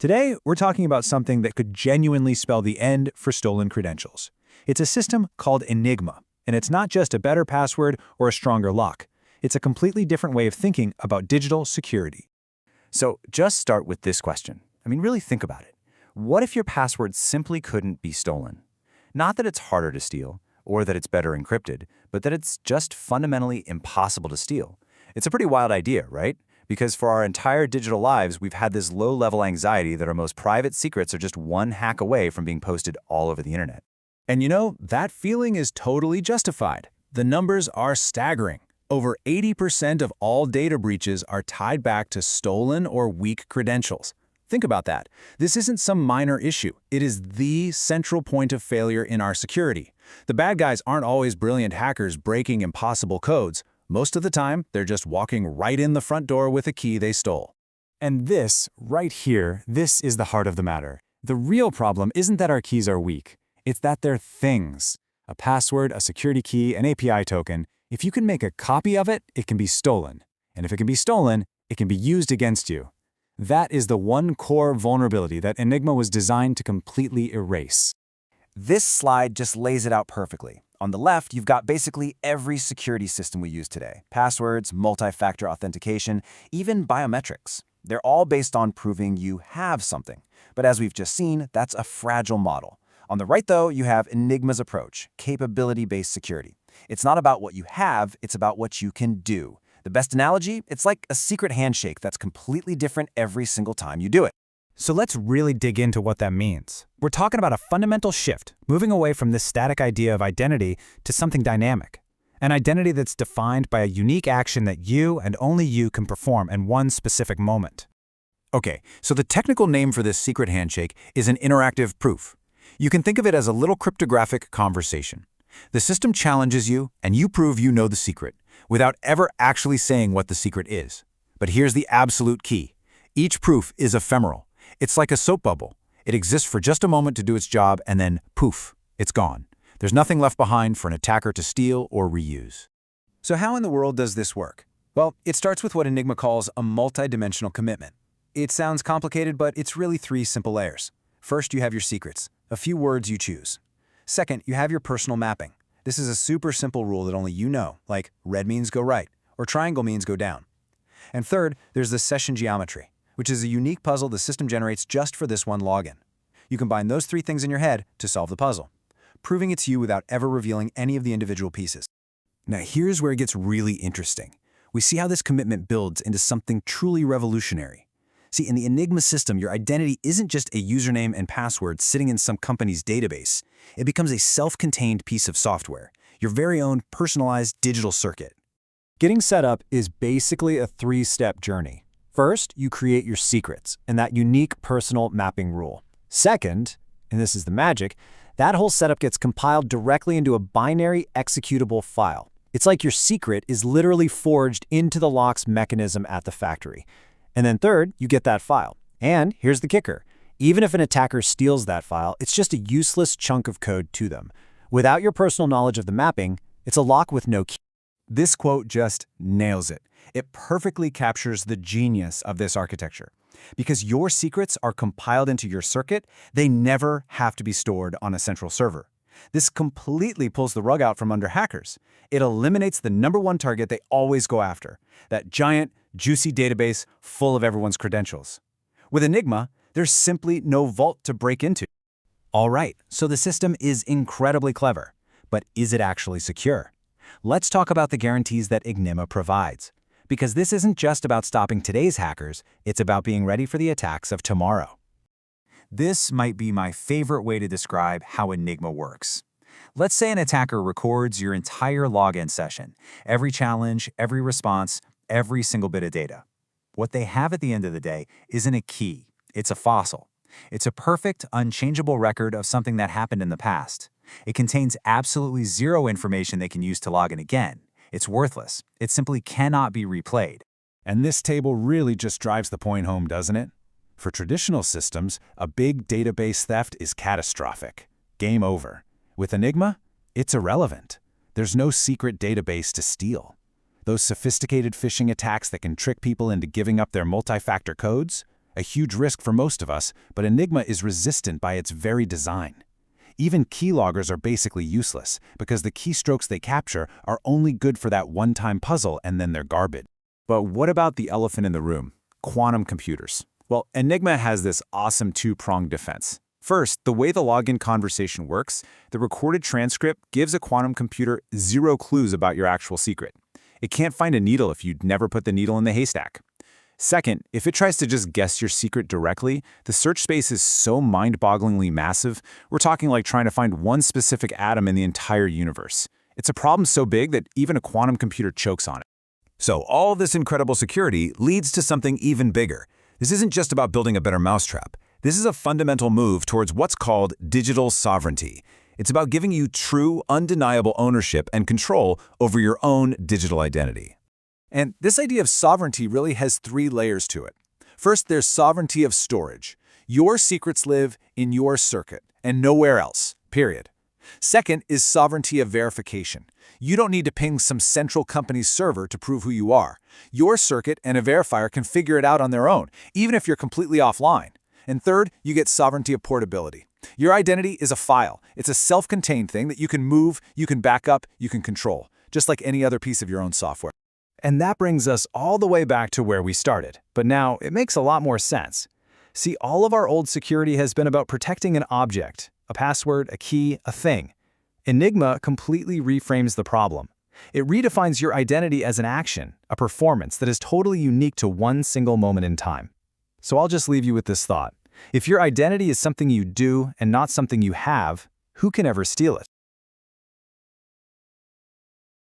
Today, we're talking about something that could genuinely spell the end for stolen credentials. It's a system called ENIGMA, and it's not just a better password or a stronger lock. It's a completely different way of thinking about digital security. So just start with this question. Really think about it. What if your password simply couldn't be stolen? Not that it's harder to steal, or that it's better encrypted, but that it's just fundamentally impossible to steal. It's a pretty wild idea, right? Because for our entire digital lives, we've had this low-level anxiety that our most private secrets are just one hack away from being posted all over the internet. And that feeling is totally justified. The numbers are staggering. Over 80% of all data breaches are tied back to stolen or weak credentials. Think about that. This isn't some minor issue. It is the central point of failure in our security. The bad guys aren't always brilliant hackers breaking impossible codes. Most of the time, they're just walking right in the front door with a key they stole. And this, right here, this is the heart of the matter. The real problem isn't that our keys are weak. It's that they're things. A password, a security key, an API token. If you can make a copy of it, it can be stolen. And if it can be stolen, it can be used against you. That is the one core vulnerability that ENIGMA was designed to completely erase. This slide just lays it out perfectly. On the left, you've got basically every security system we use today. Passwords, multi-factor authentication, even biometrics. They're all based on proving you have something. But as we've just seen, that's a fragile model. On the right, though, you have ENIGMA's approach, capability-based security. It's not about what you have, it's about what you can do. The best analogy, it's like a secret handshake that's completely different every single time you do it. So let's really dig into what that means. We're talking about a fundamental shift, moving away from this static idea of identity to something dynamic. An identity that's defined by a unique action that you and only you can perform in one specific moment. Okay, so the technical name for this secret handshake is an interactive proof. You can think of it as a little cryptographic conversation. The system challenges you, and you prove you know the secret, without ever actually saying what the secret is. But here's the absolute key. Each proof is ephemeral. It's like a soap bubble. It exists for just a moment to do its job, and then, poof, it's gone. There's nothing left behind for an attacker to steal or reuse. So how in the world does this work? Well, it starts with what ENIGMA calls a multidimensional commitment. It sounds complicated, but it's really three simple layers. First, you have your secrets, a few words you choose. Second, you have your personal mapping. This is a super simple rule that only you know, like red means go right, or triangle means go down. And third, there's the session geometry, which is a unique puzzle the system generates just for this one login. You combine those three things in your head to solve the puzzle, proving it's you without ever revealing any of the individual pieces. Now here's where it gets really interesting. We see how this commitment builds into something truly revolutionary. See, in the ENIGMA system, your identity isn't just a username and password sitting in some company's database. It becomes a self-contained piece of software, your very own personalized digital circuit. Getting set up is basically a three-step journey. First, you create your secrets and that unique personal mapping rule. Second, and this is the magic, that whole setup gets compiled directly into a binary executable file. It's like your secret is literally forged into the lock's mechanism at the factory. And then third, you get that file. And here's the kicker. Even if an attacker steals that file, it's just a useless chunk of code to them. Without your personal knowledge of the mapping, it's a lock with no key. This quote just nails it. It perfectly captures the genius of this architecture. Because your secrets are compiled into your circuit, they never have to be stored on a central server. This completely pulls the rug out from under hackers. It eliminates the #1 target they always go after, that giant, juicy database full of everyone's credentials. With ENIGMA, there's simply no vault to break into. All right, so the system is incredibly clever, but is it actually secure? Let's talk about the guarantees that ENIGMA provides. Because this isn't just about stopping today's hackers, it's about being ready for the attacks of tomorrow. This might be my favorite way to describe how ENIGMA works. Let's say an attacker records your entire login session, every challenge, every response, every single bit of data. What they have at the end of the day isn't a key, it's a fossil. It's a perfect, unchangeable record of something that happened in the past. It contains absolutely zero information they can use to log in again. It's worthless. It simply cannot be replayed. And this table really just drives the point home, doesn't it? For traditional systems, a big database theft is catastrophic. Game over. With ENIGMA, it's irrelevant. There's no secret database to steal. Those sophisticated phishing attacks that can trick people into giving up their multi-factor codes, a huge risk for most of us, but Enigma is resistant by its very design. Even keyloggers are basically useless, because the keystrokes they capture are only good for that one-time puzzle and then they're garbage. But what about the elephant in the room? Quantum computers. Well, Enigma has this awesome two-pronged defense. First, the way the login conversation works, the recorded transcript gives a quantum computer 0 clues about your actual secret. It can't find a needle if you'd never put the needle in the haystack. Second, if it tries to just guess your secret directly, the search space is so mind-bogglingly massive, we're talking like trying to find one specific atom in the entire universe. It's a problem so big that even a quantum computer chokes on it. So all this incredible security leads to something even bigger. This isn't just about building a better mousetrap. This is a fundamental move towards what's called digital sovereignty. It's about giving you true, undeniable ownership and control over your own digital identity. And this idea of sovereignty really has 3 layers to it. First, there's sovereignty of storage. Your secrets live in your circuit and nowhere else, period. Second is sovereignty of verification. You don't need to ping some central company's server to prove who you are. Your circuit and a verifier can figure it out on their own, even if you're completely offline. And third, you get sovereignty of portability. Your identity is a file. It's a self-contained thing that you can move, you can back up, you can control, just like any other piece of your own software. And that brings us all the way back to where we started. But now it makes a lot more sense. See, all of our old security has been about protecting an object, a password, a key, a thing. Enigma completely reframes the problem. It redefines your identity as an action, a performance that is totally unique to one single moment in time. So I'll just leave you with this thought. If your identity is something you do and not something you have, who can ever steal it?